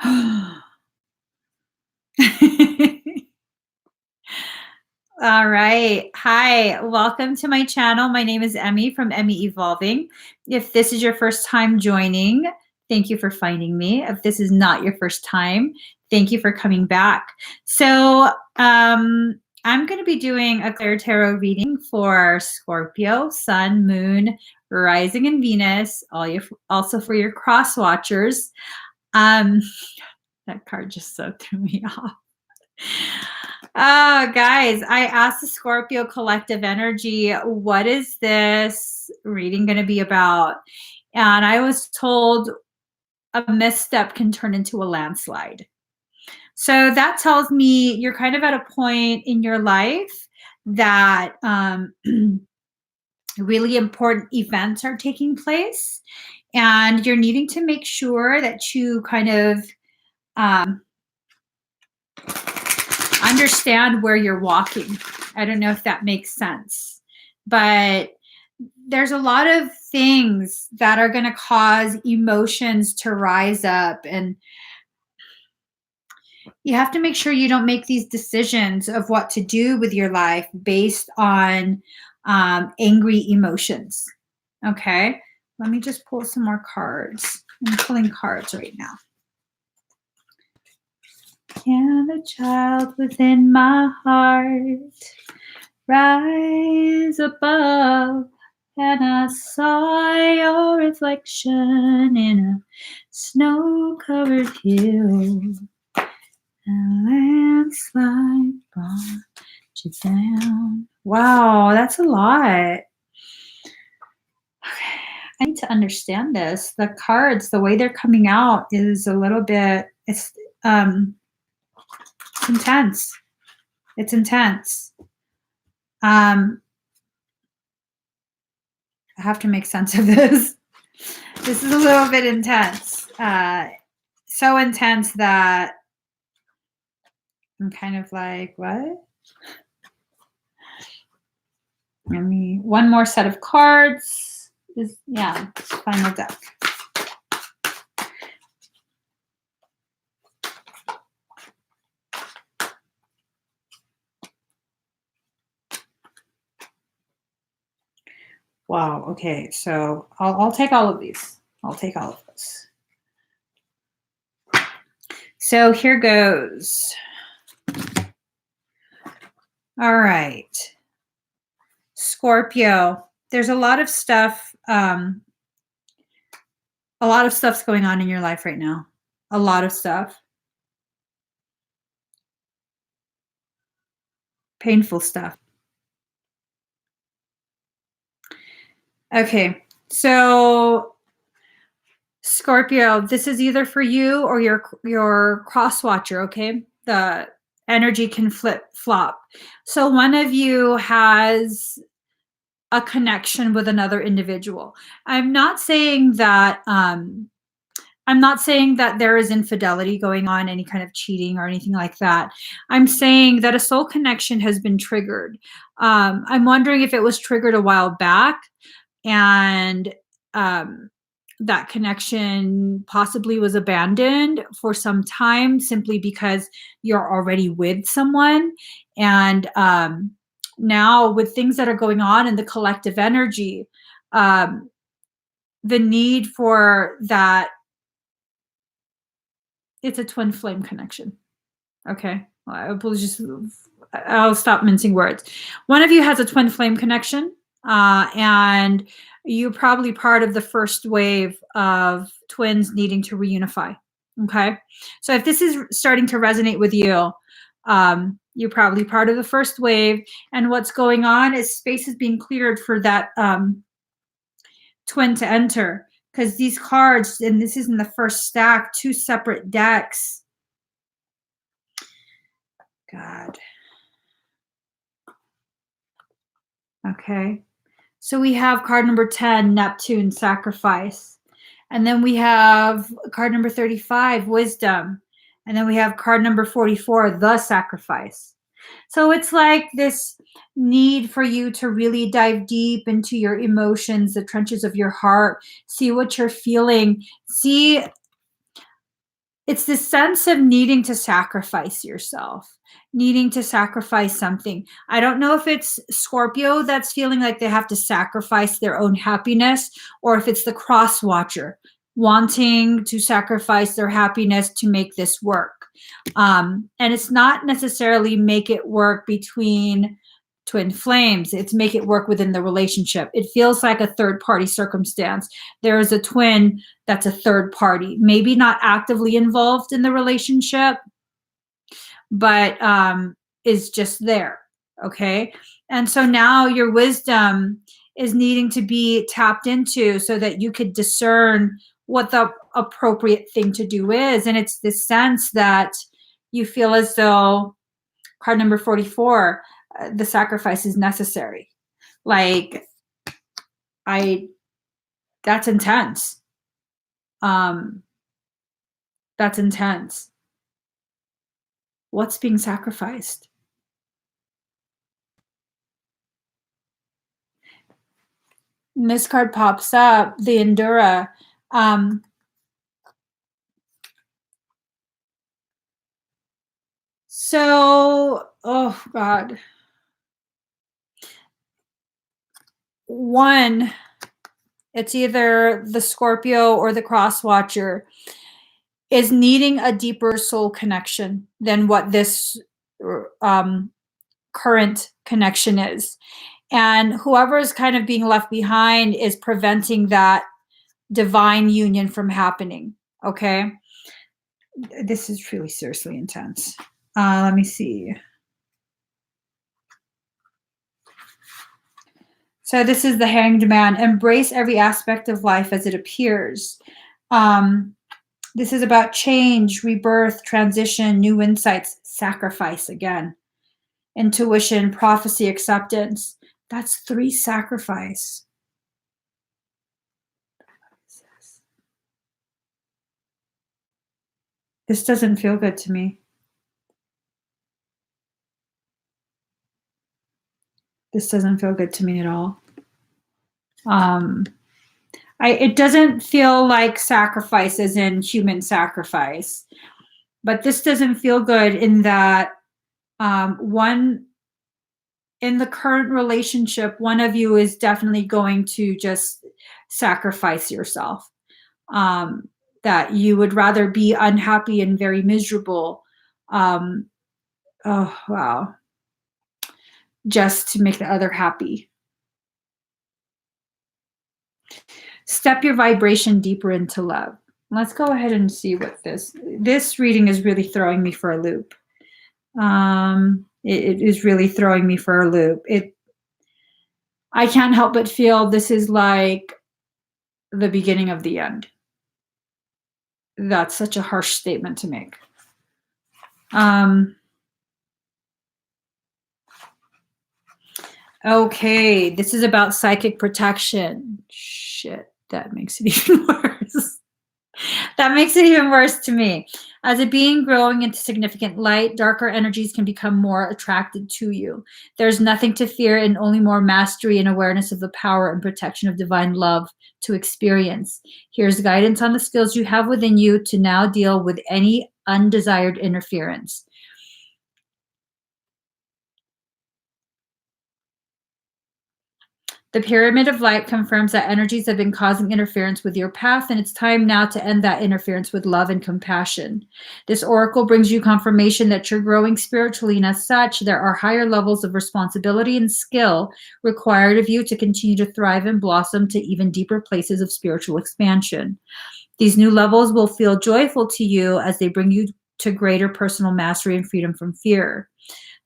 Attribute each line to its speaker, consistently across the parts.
Speaker 1: All right. Hi, welcome to my channel. My name is Emmy from Emmy Evolving. If this is your first time joining, thank you for finding me. If this is not your first time, thank you for coming back. So, I'm going to be doing a ClairTarot reading for Scorpio, Sun, Moon, Rising, and Venus, also for your cross watchers. That card just so threw me off. Oh, guys, I asked the Scorpio collective energy, what is this reading going to be about? And I was told a misstep can turn into a landslide. So that tells me you're kind of at a point in your life that really important events are taking place, and you're needing to make sure that you kind of understand where you're walking. I don't know if that makes sense, but there's a lot of things that are going to cause emotions to rise up, and you have to make sure you don't make these decisions of what to do with your life based on angry emotions. Okay, let me just pull some more cards. I'm pulling cards right now. Can the child within my heart rise above? And I saw your reflection in a snow-covered hill. A landslide brought you down. Wow, that's a lot. Okay, I need to understand this. The cards, the way they're coming out is a little bit, it's intense. It's intense. I have to make sense of this. This is a little bit intense. So intense that I'm kind of like, what? I mean, one more set of cards is, yeah, final deck. Wow. Okay. So I'll take all of these. I'll take all of this. So here goes. All right. Scorpio, there's a lot of stuff. A lot of stuff's going on in your life right now. A lot of stuff. Painful stuff. Okay. So Scorpio, this is either for you or your cross watcher, okay? The energy can flip-flop. So one of you has a connection with another individual. I'm not saying that there is infidelity going on, any kind of cheating or anything like that. I'm saying that a soul connection has been triggered. I'm wondering if it was triggered a while back, and that connection possibly was abandoned for some time simply because you're already with someone. And now with things that are going on in the collective energy, the need for that, it's a twin flame connection. Okay, I'll stop mincing words. One of you has a twin flame connection, and you're probably part of the first wave of twins needing to reunify. Okay, so if this is starting to resonate with you, you're probably part of the first wave, and what's going on is space is being cleared for that twin to enter, because these cards, and this is in the first stack, two separate decks. God. Okay. So we have card number 10, Neptune, sacrifice. And then we have card number 35, wisdom. And then we have card number 44, the sacrifice. So it's like this need for you to really dive deep into your emotions, the trenches of your heart, see what you're feeling, see it's this sense of needing to sacrifice yourself, needing to sacrifice something. I don't know if it's Scorpio that's feeling like they have to sacrifice their own happiness, or if it's the cross watcher wanting to sacrifice their happiness to make this work. And it's not necessarily make it work between twin flames. It's make it work within the relationship. It feels like a third party circumstance. There is a twin that's a third party, maybe not actively involved in the relationship, but is just there. Okay. And so now your wisdom is needing to be tapped into so that you could discern what the appropriate thing to do is. And it's this sense that you feel as though, card number 44, the sacrifice is necessary. Like, that's intense. That's intense. What's being sacrificed? And this card pops up, the Endura. So, oh God. One, it's either the Scorpio or the cross watcher is needing a deeper soul connection than what this current connection is. And whoever is kind of being left behind is preventing that divine union from happening. Okay. This is really seriously intense. Let me see. So this is the Hanged Man. Embrace every aspect of life as it appears. This is about change, rebirth, transition, new insights, sacrifice again, intuition, prophecy, acceptance. That's 3 sacrifice. This doesn't feel good to me. This doesn't feel good to me at all. It doesn't feel like sacrifice as in human sacrifice, but this doesn't feel good in that one, in the current relationship, one of you is definitely going to just sacrifice yourself. That you would rather be unhappy and very miserable. Oh, wow. Just to make the other happy. Step your vibration deeper into love. Let's go ahead and see what this reading is really throwing me for a loop. It is really throwing me for a loop. I can't help but feel this is like the beginning of the end. That's such a harsh statement to make. Okay, this is about psychic protection. Shit, that makes it even worse. That makes it even worse to me. As a being growing into significant light, darker energies can become more attracted to you. There's nothing to fear and only more mastery and awareness of the power and protection of divine love to experience. Here's guidance on the skills you have within you to now deal with any undesired interference. The pyramid of light confirms that energies have been causing interference with your path, and it's time now to end that interference with love and compassion. This oracle brings you confirmation that you're growing spiritually, and as such, there are higher levels of responsibility and skill required of you to continue to thrive and blossom to even deeper places of spiritual expansion. These new levels will feel joyful to you as they bring you to greater personal mastery and freedom from fear.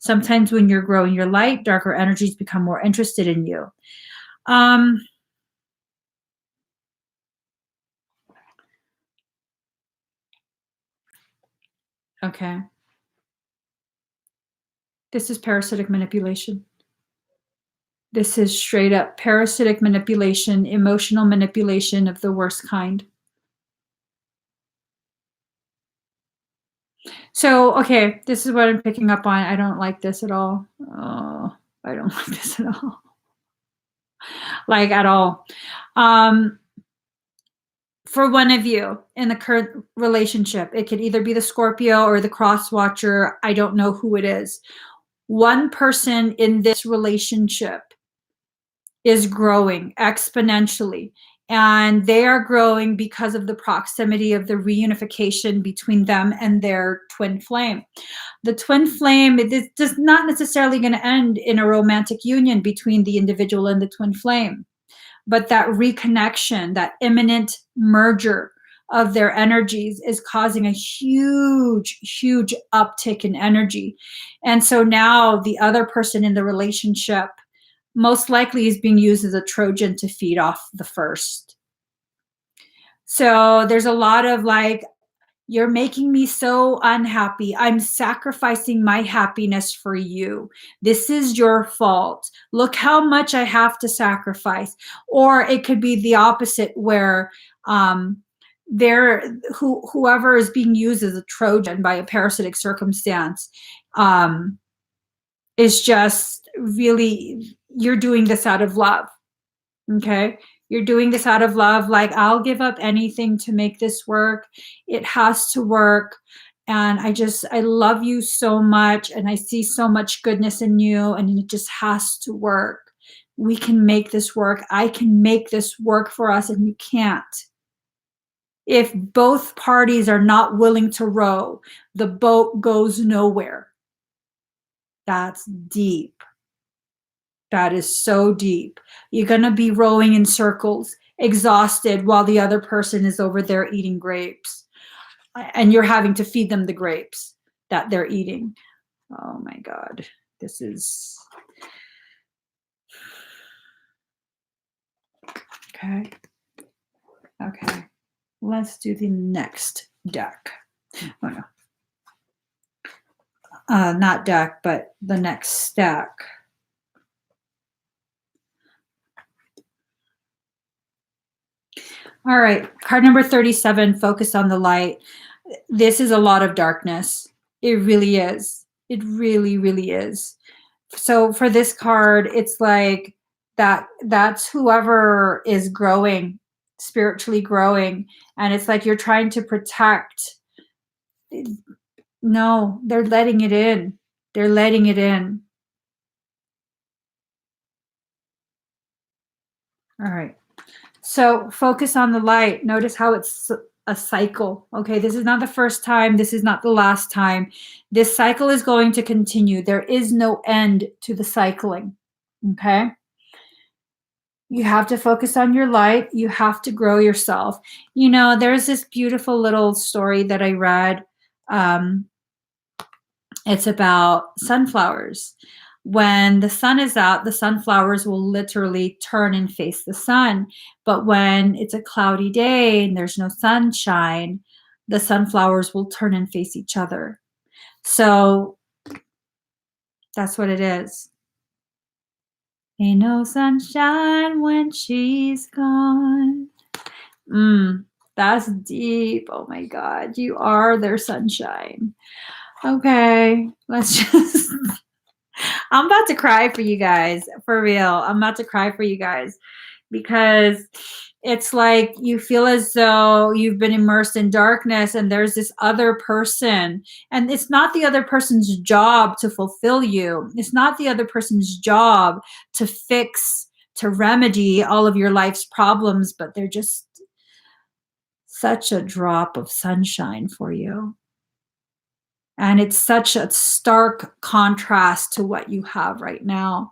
Speaker 1: Sometimes when you're growing your light, darker energies become more interested in you. Okay. This is parasitic manipulation. This is straight up parasitic manipulation, emotional manipulation of the worst kind. So, okay, this is what I'm picking up on. I don't like this at all. Oh, I don't like this at all. Like, at all. for one of you in the current relationship. It could either be the Scorpio or the cross watcher. I don't know who it is. One person in this relationship is growing exponentially, and they are growing because of the proximity of the reunification between them and their twin flame. The twin flame is just not necessarily going to end in a romantic union between the individual and the twin flame, but that reconnection, that imminent merger of their energies is causing a huge, huge uptick in energy. And so now the other person in the relationship most likely is being used as a Trojan to feed off the first. So there's a lot of like, you're making me so unhappy. I'm sacrificing my happiness for you. This is your fault. Look how much I have to sacrifice. Or it could be the opposite, where whoever is being used as a Trojan by a parasitic circumstance is just really, you're doing this out of love. Okay. You're doing this out of love. Like, I'll give up anything to make this work. It has to work. And I love you so much. And I see so much goodness in you. And it just has to work. We can make this work. I can make this work for us, and you can't. If both parties are not willing to row, the boat goes nowhere. That's deep. That is so deep. You're going to be rowing in circles, exhausted, while the other person is over there eating grapes. And you're having to feed them the grapes that they're eating. Oh my God. This is... Okay. Okay. Let's do the next deck. Oh no. Not deck, but the next stack. All right, card number 37, focus on the light. This is a lot of darkness. It really is. It really, really is. So for this card, it's like that's whoever is growing, spiritually growing. And it's like you're trying to protect. No, they're letting it in. They're letting it in. All right. So focus on the light. Notice how it's a cycle. Okay, this is not the first time. This is not the last time. This cycle is going to continue. There is no end to the cycling. Okay. You have to focus on your light. You have to grow yourself. You know, there's this beautiful little story that I read. It's about sunflowers. When the sun is out, the sunflowers will literally turn and face the sun. But when it's a cloudy day and there's no sunshine, the sunflowers will turn and face each other. So that's what it is. Ain't no sunshine when she's gone. That's deep. Oh my God, you are their sunshine. Okay, let's just... I'm about to cry for you guys, for real. I'm about to cry for you guys, because it's like you feel as though you've been immersed in darkness and there's this other person, and it's not the other person's job to fulfill you. It's not the other person's job to fix, to remedy all of your life's problems, but they're just such a drop of sunshine for you. And it's such a stark contrast to what you have right now.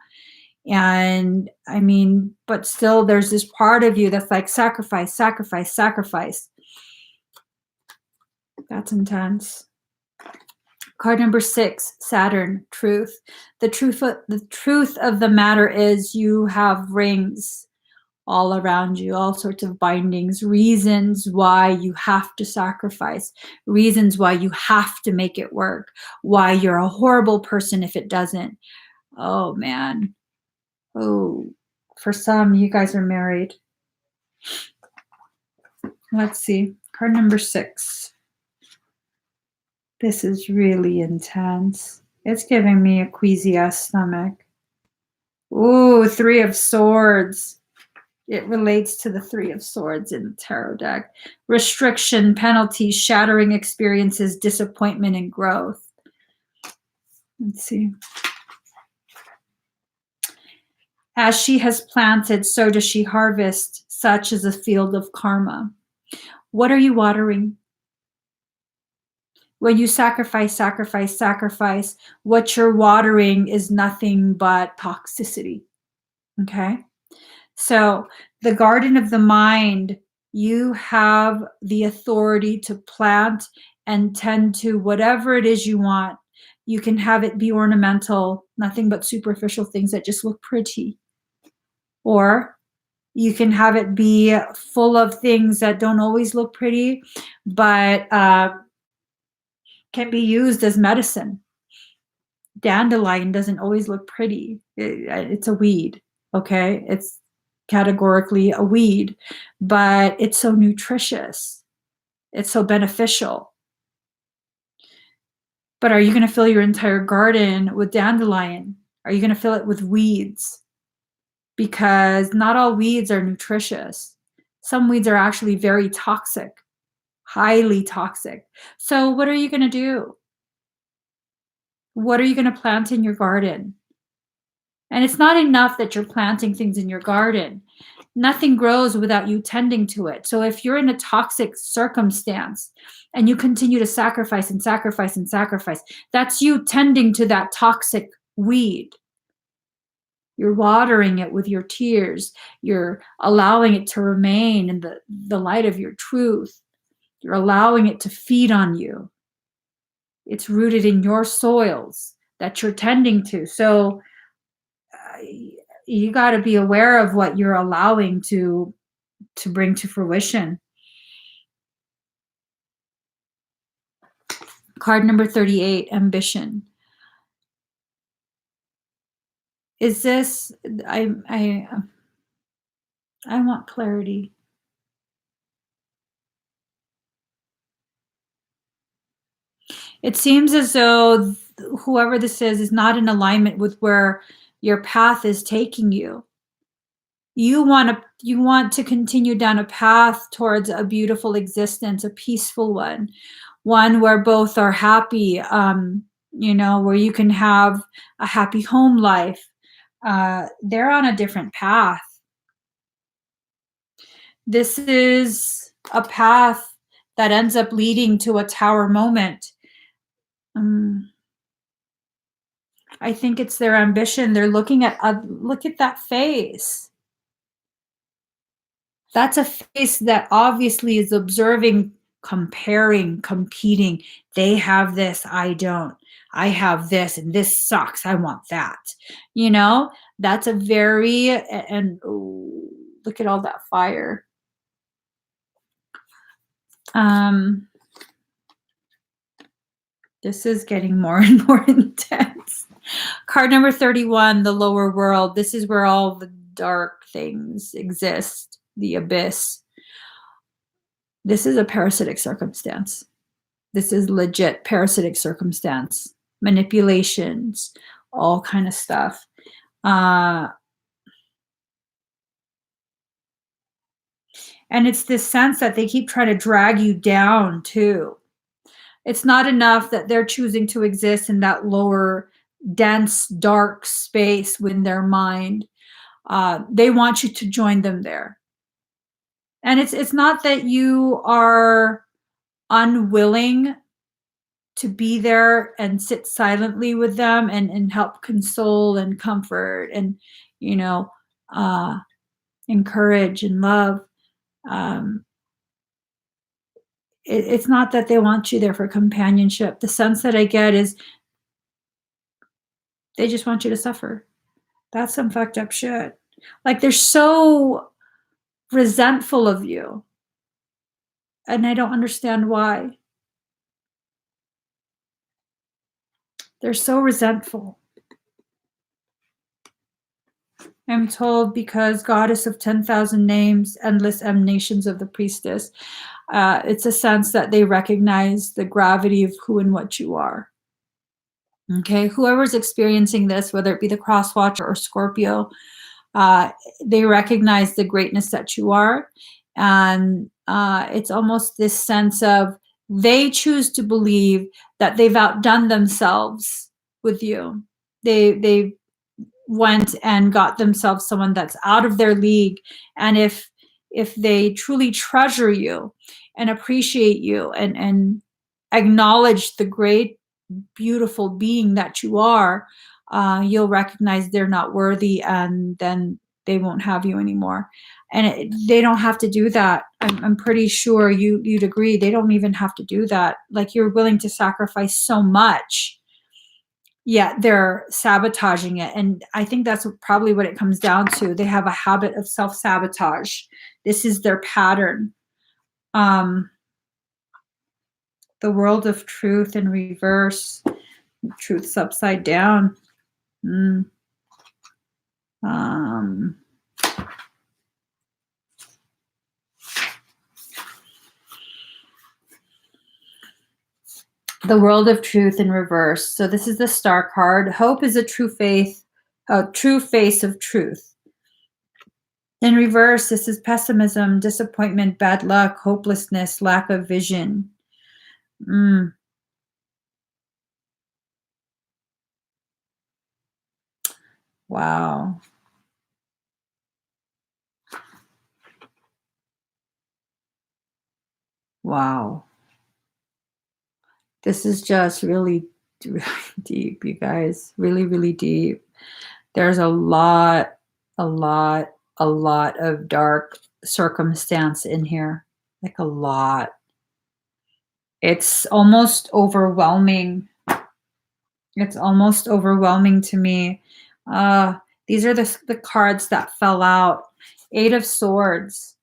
Speaker 1: And I mean, but still there's this part of you that's like sacrifice, sacrifice, sacrifice. That's intense. Card number 6, Saturn, truth. The truth of the matter is you have rings all around you, all sorts of bindings, reasons why you have to sacrifice, reasons why you have to make it work, why you're a horrible person if it doesn't. Oh man. Oh, for some, you guys are married. Let's see. Card number 6. This is really intense. It's giving me a queasy ass stomach. Ooh, 3 of Swords. It relates to the Three of Swords in the tarot deck. Restriction, penalties, shattering experiences, disappointment, and growth. Let's see. As she has planted, so does she harvest. Such is a field of karma. What are you watering? When you sacrifice, sacrifice, sacrifice, what you're watering is nothing but toxicity. Okay? So the garden of the mind, you have the authority to plant and tend to whatever it is you want. You can have it be ornamental, nothing but superficial things that just look pretty. Or you can have it be full of things that don't always look pretty, but can be used as medicine. Dandelion doesn't always look pretty. It's a weed, okay? It's categorically a weed, but it's so nutritious. It's so beneficial. But are you going to fill your entire garden with dandelion? Are you going to fill it with weeds? Because not all weeds are nutritious. Some weeds are actually very toxic, highly toxic. So what are you going to do? What are you going to plant in your garden? And it's not enough that you're planting things in your garden. Nothing grows without you tending to it. So if you're in a toxic circumstance and you continue to sacrifice and sacrifice and sacrifice, that's you tending to that toxic weed. You're watering it with your tears. You're allowing it to remain in the light of your truth. You're allowing it to feed on you. It's rooted in your soils that you're tending to. So you got to be aware of what you're allowing to bring to fruition. Card number 38, ambition. Is this, I want clarity. It seems as though whoever this is not in alignment with where your path is taking you. You want to continue down a path towards a beautiful existence, a peaceful one where both are happy, where you can have a happy home life. They're on a different path. This is a path that ends up leading to a tower moment. I think it's their ambition. They're looking at, look at that face. That's a face that obviously is observing, comparing, competing. They have this, I don't. I have this, and this sucks. I want that. That's a very, and ooh, look at all that fire. This is getting more and more intense. Card number 31, the lower world. This is where all the dark things exist, the abyss. This is a parasitic circumstance. This is legit parasitic circumstance. Manipulations, all kind of stuff. And it's this sense that they keep trying to drag you down too. It's not enough that they're choosing to exist in that lower, dense, dark space within their mind. They want you to join them there. And it's not that you are unwilling to be there and sit silently with them and help console and comfort and, encourage and love. It's not that they want you there for companionship. The sense that I get is they just want you to suffer. That's some fucked up shit. Like they're so resentful of you. And I don't understand why. They're so resentful. I'm told because goddess of 10,000 names, endless emanations of the priestess. It's a sense that they recognize the gravity of who and what you are. Okay, whoever's experiencing this, whether it be the cross watcher or Scorpio, They recognize the greatness that you are. And it's almost this sense of they choose to believe that they've outdone themselves with you. They went and got themselves someone that's out of their league. And if they truly treasure you and appreciate you and acknowledge the great, beautiful being that you are, you'll recognize they're not worthy, and then they won't have you anymore. And they don't have to do that. I'm pretty sure you'd agree. They don't even have to do that. Like, you're willing to sacrifice so much, yet they're sabotaging it. And I think that's probably what it comes down to. They have a habit of self-sabotage. This is their pattern. The world of truth in reverse. Truth's upside down. The world of truth in reverse. So this is the Star card. Hope is a true faith, a true face of truth. In reverse, this is pessimism, disappointment, bad luck, hopelessness, lack of vision. Wow. Wow. This is just really, really deep, you guys. Really, really deep. There's a lot of dark circumstance in here. Like, a lot. It's almost overwhelming. It's almost overwhelming to me. These are the cards that fell out. 8 of Swords.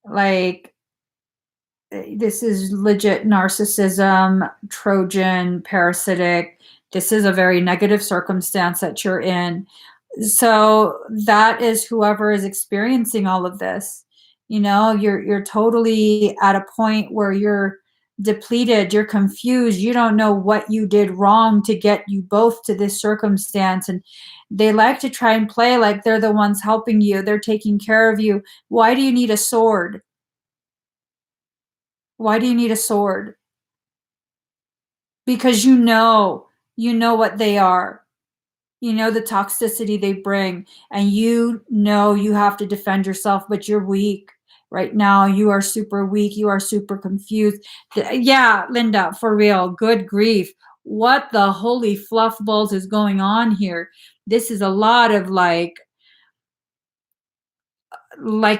Speaker 1: Like, this is legit narcissism, Trojan, parasitic. This is a very negative circumstance that you're in. So that is whoever is experiencing all of this. You know, you're totally at a point where you're depleted, you're confused, you don't know what you did wrong to get you both to this circumstance. And they like to try and play like they're the ones helping you, they're taking care of you. Why do you need a sword? Why do you need a sword? Because you know what they are. You know the toxicity they bring, and you know you have to defend yourself, but you're weak. Right now, you are super weak. You are super confused. Yeah, Linda, for real. Good grief. What the holy fluff balls is going on here? This is a lot of like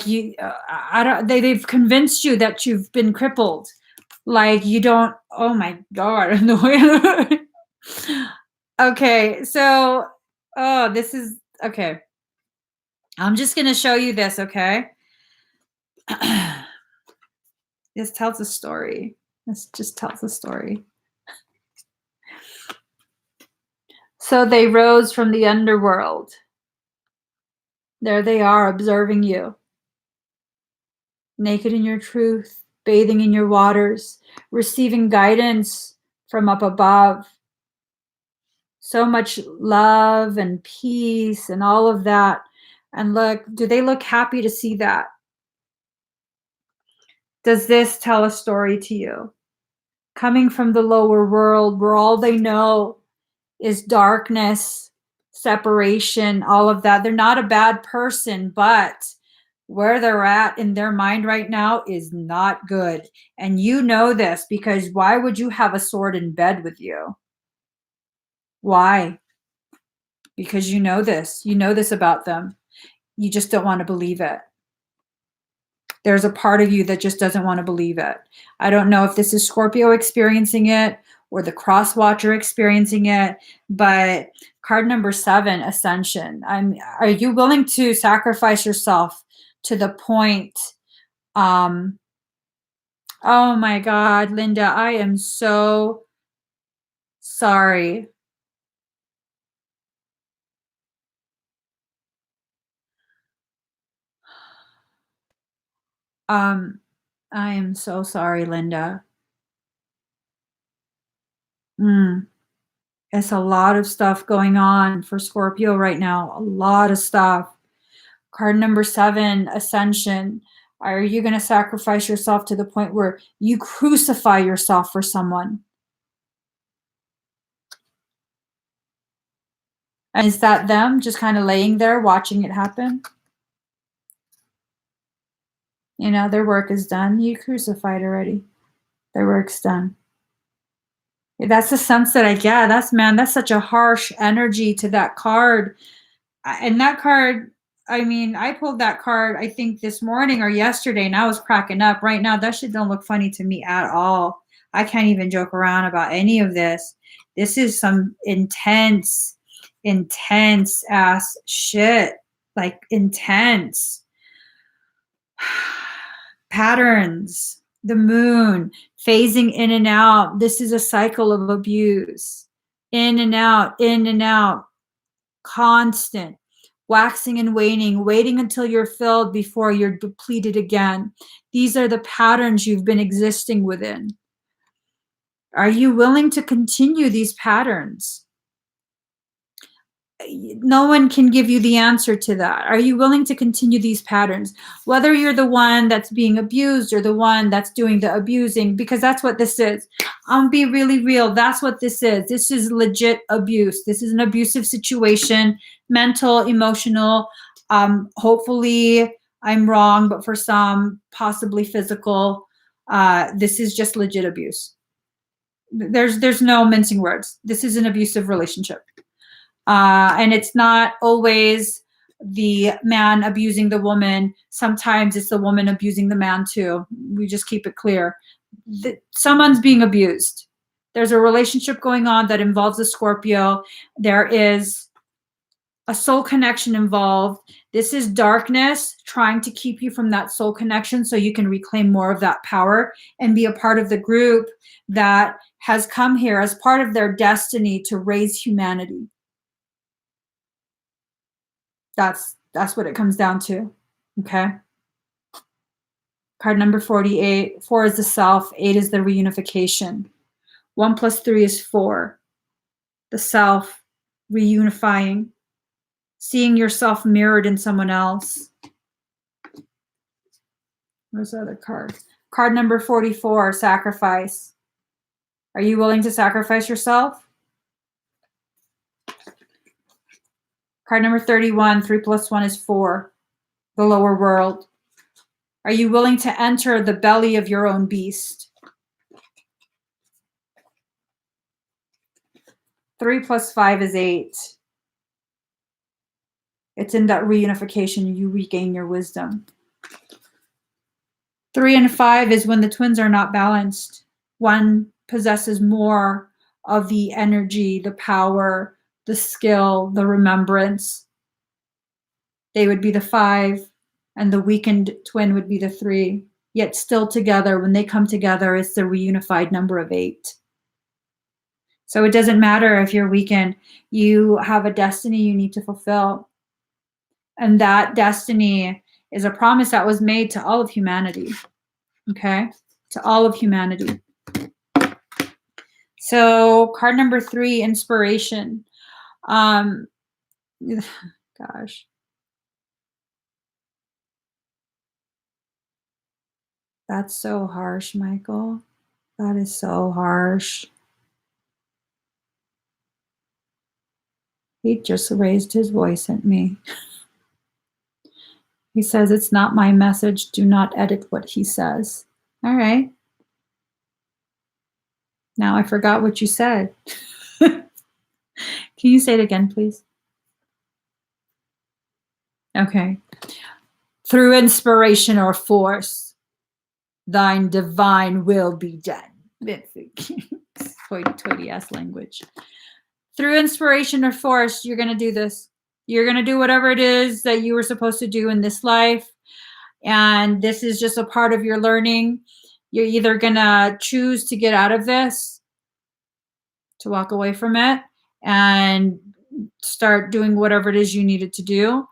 Speaker 1: you, I don't, they've convinced you that you've been crippled. Like, you don't, oh my God. Okay, so, oh, this is, okay. I'm just going to show you this, okay? This tells a story. This just tells a story. So they rose from the underworld. There they are, observing you. Naked in your truth, bathing in your waters, receiving guidance from up above. So much love and peace and all of that. And look, do they look happy to see that? Does this tell a story to you? Coming from the lower world where all they know is darkness, separation, all of that. They're not a bad person, but where they're at in their mind right now is not good. And you know this, because why would you have a sword in bed with you? Why? Because you know this. You know this about them. You just don't want to believe it. There's a part of you that just doesn't want to believe it. I don't know if this is Scorpio experiencing it or the cross watcher experiencing it, but card number 7, Ascension. Are you willing to sacrifice yourself to the point? Oh my God, Linda, I am so sorry. I am so sorry, Linda. It's a lot of stuff going on for Scorpio right now. A lot of stuff. Card number 7, Ascension. Are you going to sacrifice yourself to the point where you crucify yourself for someone? And is that them just kind of laying there watching it happen? You know, their work is done. You crucified already. Their work's done. That's the sense that I get. That's such a harsh energy to that card. And that card, I mean, I pulled that card, I think this morning or yesterday, and I was cracking up. Right now, that shit don't look funny to me at all. I can't even joke around about any of this. This is some intense ass shit. Like intense patterns. The moon phasing in and out. This is a cycle of abuse. In and out, constant, waxing and waning, waiting until you're filled before you're depleted again. These are the patterns you've been existing within. Are you willing to continue these patterns? No one can give you the answer to that. Are you willing to continue these patterns? Whether you're the one that's being abused or the one that's doing the abusing, because that's what this is. I'm be really real. That's what this is. This is legit abuse. This is an abusive situation, mental, emotional. Hopefully I'm wrong, but for some, possibly physical. This is just legit abuse. There's no mincing words. This is an abusive relationship. And it's not always the man abusing the woman. Sometimes it's the woman abusing the man too. We just keep it clear. Someone's being abused. There's a relationship going on that involves a Scorpio. There is a soul connection involved. This is darkness trying to keep you from that soul connection so you can reclaim more of that power and be a part of the group that has come here as part of their destiny to raise humanity. That's what it comes down to, okay? Card number 48. 4 is the self. 8 is the reunification. 1 plus 3 is 4. The self, reunifying, seeing yourself mirrored in someone else. Where's the other card? Card number 44, sacrifice. Are you willing to sacrifice yourself? Card number 31, 3 plus 1 is 4, the lower world. Are you willing to enter the belly of your own beast? 3 plus 5 is 8. It's in that reunification, you regain your wisdom. 3 and 5 is when the twins are not balanced. One possesses more of the energy, the power, the skill, the remembrance. They would be the 5, and the weakened twin would be the 3. Yet still together, when they come together, it's the reunified number of 8. So it doesn't matter if you're weakened. You have a destiny you need to fulfill. And that destiny is a promise that was made to all of humanity. Okay? To all of humanity. So card number 3, inspiration. Gosh. That's so harsh, Michael. That is so harsh. He just raised his voice at me. He says, it's not my message. Do not edit what he says. All right. Now I forgot what you said. Can you say it again, please? Okay. Through inspiration or force, thine divine will be done. Toity ass language. Through inspiration or force, you're going to do this. You're going to do whatever it is that you were supposed to do in this life. And this is just a part of your learning. You're either going to choose to get out of this, to walk away from it, and start doing whatever it is you needed to do,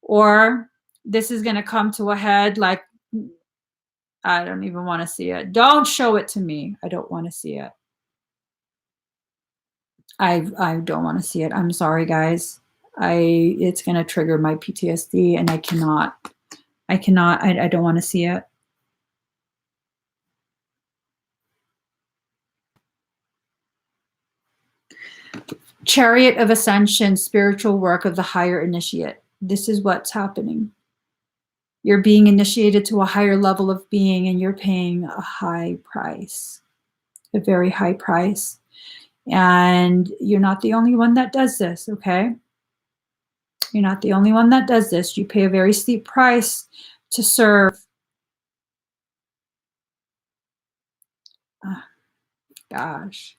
Speaker 1: or this is going to come to a head like, I don't even want to see it. Don't show it to me. I don't want to see it. I don't want to see it. I'm sorry, guys. It's going to trigger my PTSD, and I don't want to see it. Chariot of Ascension, spiritual work of the higher initiate. This is what's happening. You're being initiated to a higher level of being, and you're paying a high price, a very high price. And you're not the only one that does this, okay? You're not the only one that does this. You pay a very steep price to serve. Oh, gosh.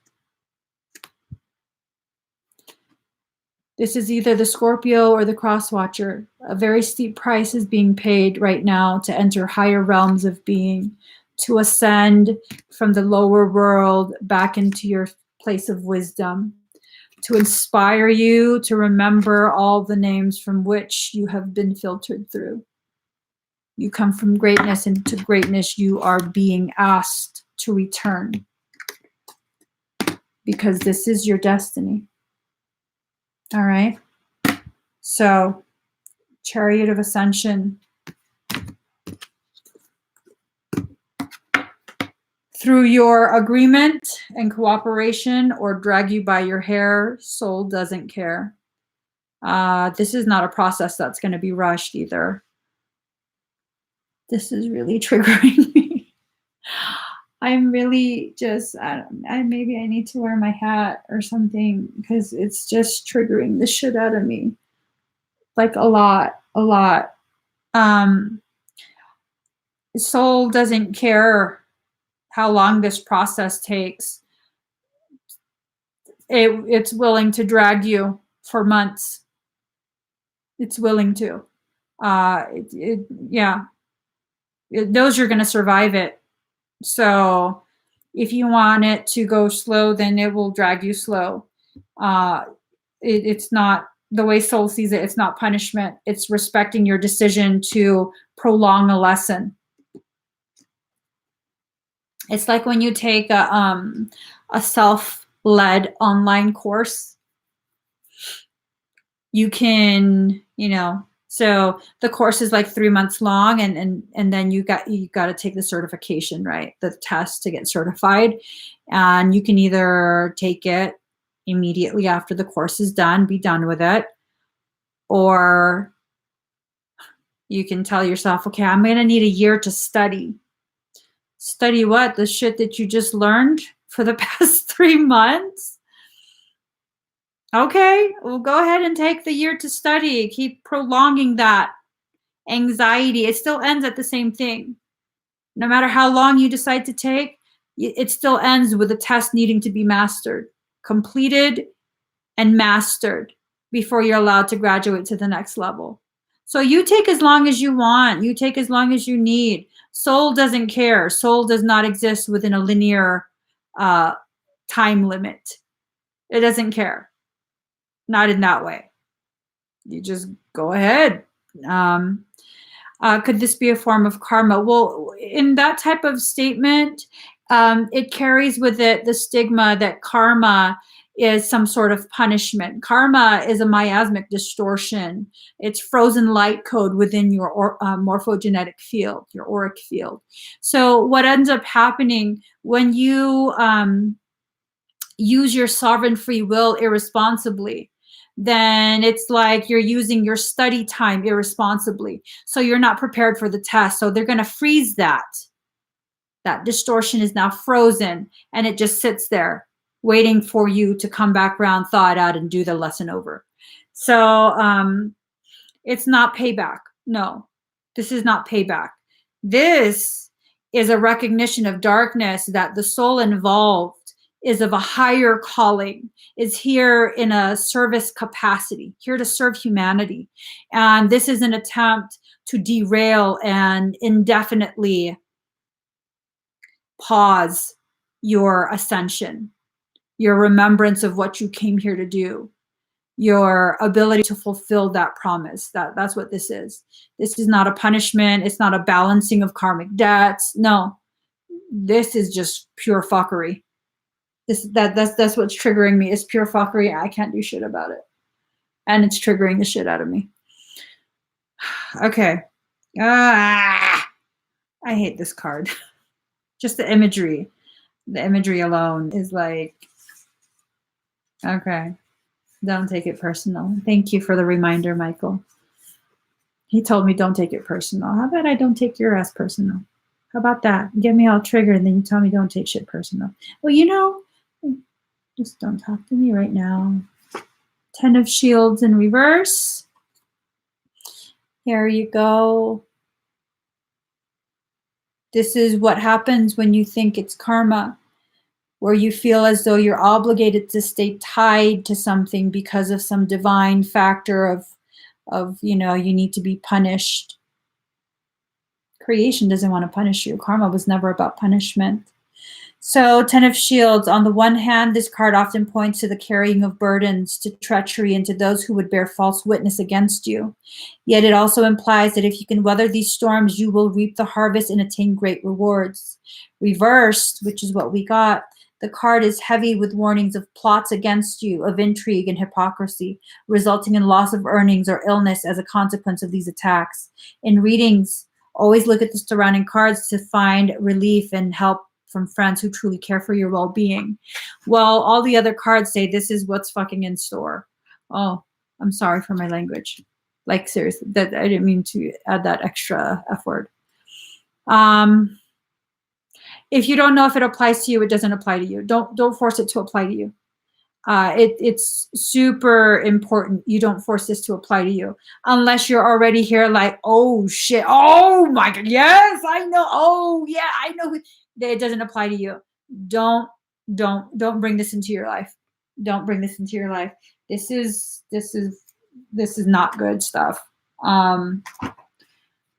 Speaker 1: This is either the Scorpio or the Crosswatcher. A very steep price is being paid right now to enter higher realms of being, to ascend from the lower world back into your place of wisdom, to inspire you to remember all the names from which you have been filtered through. You come from greatness, and to greatness you are being asked to return, because this is your destiny. All right. So, Chariot of Ascension. Through your agreement and cooperation, or drag you by your hair, soul doesn't care. This is not a process that's going to be rushed either. This is really triggering me. I'm really just, maybe I need to wear my hat or something, because it's just triggering the shit out of me. Like a lot. Soul doesn't care how long this process takes. It's willing to drag you for months. It's willing to. Yeah. It knows you're going to survive it. So if you want it to go slow, then it will drag you slow. It's not, the way soul sees it, it's not punishment. It's respecting your decision to prolong a lesson. It's like when you take a self-led online course. You can, so the course is like 3 months long, and then you got to take the certification, right? The test to get certified. And you can either take it immediately after the course is done, be done with it, or you can tell yourself, okay, I'm going to need a year to study. Study what? The shit that you just learned for the past 3 months? Okay, well, go ahead and take the year to study. Keep prolonging that anxiety. It still ends at the same thing. No matter how long you decide to take, it still ends with a test needing to be mastered, completed and mastered before you're allowed to graduate to the next level. So you take as long as you want. You take as long as you need. Soul doesn't care. Soul does not exist within a linear time limit. It doesn't care. Not in that way. You just go ahead. Could this be a form of karma? Well, in that type of statement, it carries with it the stigma that karma is some sort of punishment. Karma is a miasmic distortion. It's frozen light code within your morphogenetic field, your auric field. So what ends up happening when you use your sovereign free will irresponsibly, then it's like you're using your study time irresponsibly. So you're not prepared for the test. So they're going to freeze that. That distortion is now frozen, and it just sits there waiting for you to come back around, thaw it out, and do the lesson over. So it's not payback. No, this is not payback. This is a recognition of darkness, that the soul involved is of a higher calling, is here in a service capacity, here to serve humanity. And this is an attempt to derail and indefinitely pause your ascension, your remembrance of what you came here to do, your ability to fulfill that promise. That's what this is. This is not a punishment. It's not a balancing of karmic debts. No, this is just pure fuckery. That's what's triggering me. It's pure fuckery. I can't do shit about it. And it's triggering the shit out of me. Okay. I hate this card. Just the imagery. The imagery alone is like, okay. Don't take it personal. Thank you for the reminder, Michael. He told me don't take it personal. How about I don't take your ass personal? How about that? Get me all triggered and then you tell me don't take shit personal. Well, you know, just don't talk to me right now. 10 of Shields in reverse. Here you go. This is what happens when you think it's karma, where you feel as though you're obligated to stay tied to something because of some divine factor of you know, you need to be punished. Creation doesn't want to punish you. Karma was never about punishment. So 10 of Shields, on the one hand, this card often points to the carrying of burdens, to treachery, and to those who would bear false witness against you. Yet it also implies that if you can weather these storms, you will reap the harvest and attain great rewards. Reversed, which is what we got, the card is heavy with warnings of plots against you, of intrigue and hypocrisy, resulting in loss of earnings or illness as a consequence of these attacks. In readings, always look at the surrounding cards to find relief and help from friends who truly care for your well-being. Well, all the other cards say this is what's fucking in store. Oh, I'm sorry for my language. Like seriously, that I didn't mean to add that extra F word. If you don't know if it applies to you, it doesn't apply to you. Don't force it to apply to you. It's super important. You don't force this to apply to you unless you're already here like, oh shit, oh my God, yes, I know, oh yeah, I know. It doesn't apply to you. Don't bring this into your life. Don't bring this into your life. This is not good stuff.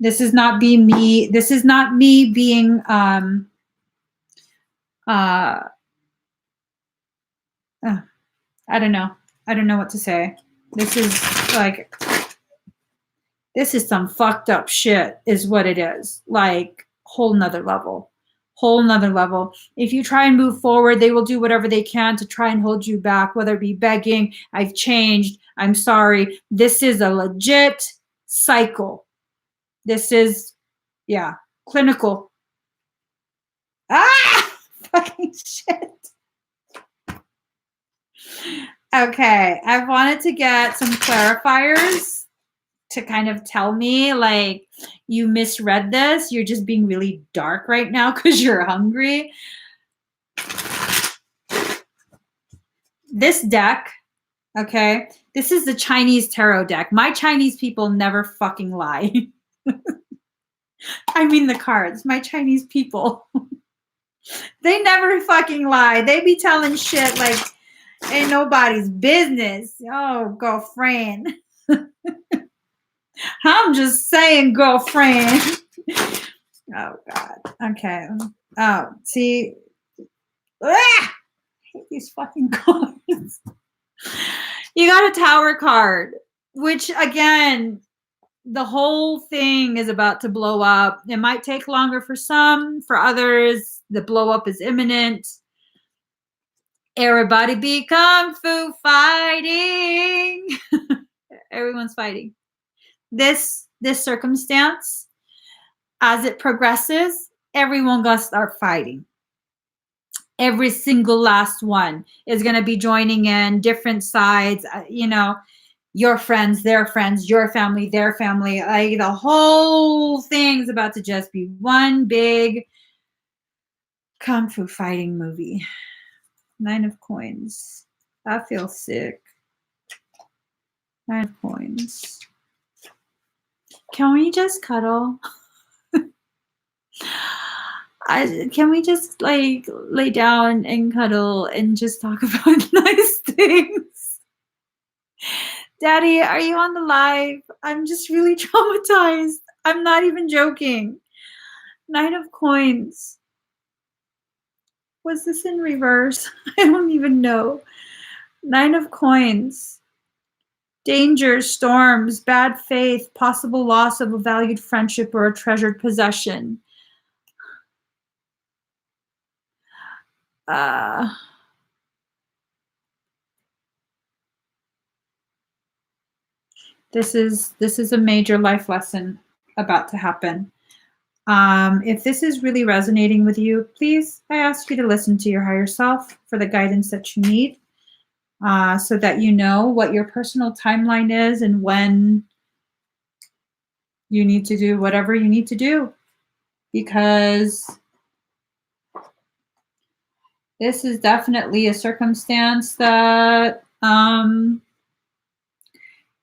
Speaker 1: This is not me. This is not me being I don't know. I don't know what to say. This is like, this is some fucked up shit is what it is. Like whole nother level. Whole nother level. If you try and move forward, they will do whatever they can to try and hold you back, whether it be begging, I've changed, I'm sorry. This is a legit cycle. This is, yeah, clinical. Ah! Fucking shit. Okay, I wanted to get some clarifiers to kind of tell me, like, you misread this. You're just being really dark right now because you're hungry. This deck, okay, this is the Chinese tarot deck. My Chinese people never fucking lie. I mean the cards. My Chinese people. They never fucking lie. They be telling shit like ain't nobody's business. Oh, girlfriend. I'm just saying, girlfriend. Oh, God. Okay. Oh, see. I hate these fucking cards. You got a Tower card, which, again, the whole thing is about to blow up. It might take longer for some. For others, the blow up is imminent. Everybody be kung fu fighting. Everyone's fighting. This circumstance, as it progresses, everyone gonna start fighting. Every single last one is gonna be joining in different sides. You know, your friends, their friends, your family, their family. Like the whole thing's about to just be one big kung fu fighting movie. 9 of coins. I feel sick. 9 of coins. Can we just cuddle? Can we just like lay down and cuddle and just talk about nice things? Daddy, are you on the live? I'm just really traumatized. I'm not even joking. 9 of coins. Was this in reverse? I don't even know. 9 of coins. Danger, storms, bad faith, possible loss of a valued friendship or a treasured possession. This is a major life lesson about to happen. If this is really resonating with you, please, I ask you to listen to your higher self for the guidance that you need, so that you know what your personal timeline is and when you need to do whatever you need to do, because this is definitely a circumstance that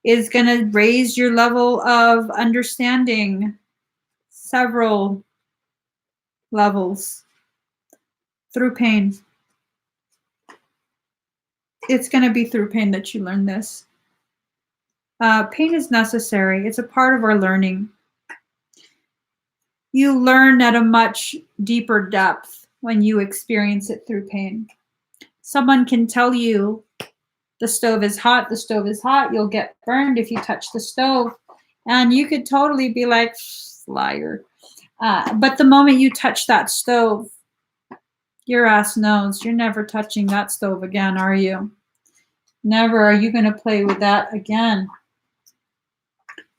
Speaker 1: is going to raise your level of understanding, several levels, through pain. It's going to be through pain that you learn this. Pain is necessary. It's a part of our learning. You learn at a much deeper depth when you experience it through pain. Someone can tell you the stove is hot, the stove is hot, you'll get burned if you touch the stove. And you could totally be like, liar. But the moment you touch that stove, your ass knows you're never touching that stove again, are you? Never are you going to play with that again.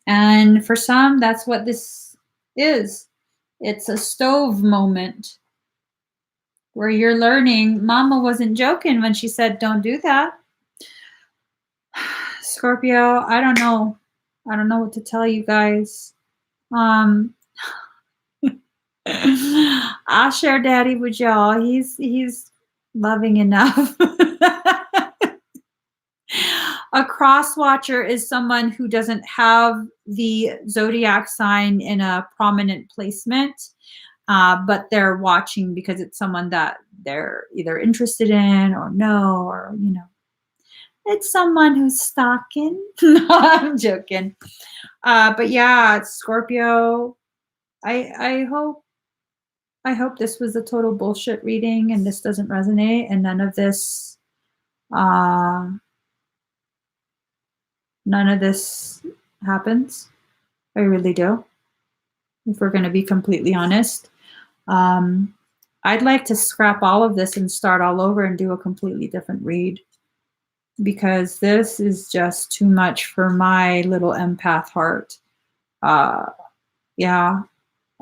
Speaker 1: And for some, that's what this is. It's a stove moment where you're learning. Mama wasn't joking when she said, don't do that. Scorpio, I don't know. I don't know what to tell you guys. I'll share daddy with y'all. He's loving enough. A cross watcher is someone who doesn't have the zodiac sign in a prominent placement, but they're watching because it's someone that they're either interested in or know, or, you know, it's someone who's stalking. No, I'm joking. But yeah, Scorpio, I hope this was a total bullshit reading and this doesn't resonate and none of this happens. I really do. If we're going to be completely honest, I'd like to scrap all of this and start all over and do a completely different read, because this is just too much for my little empath heart. Yeah,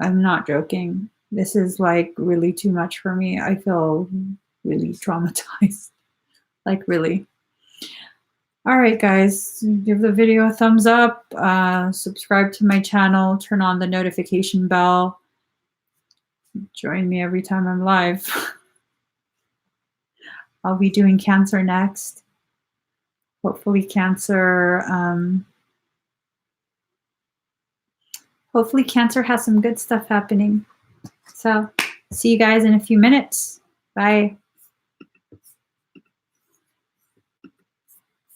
Speaker 1: I'm not joking. This is like really too much for me. I feel really traumatized. Like really. All right, guys, give the video a thumbs up, subscribe to my channel, turn on the notification bell. Join me every time I'm live. I'll be doing Cancer next. Hopefully Cancer, Cancer has some good stuff happening. So see you guys in a few minutes. Bye.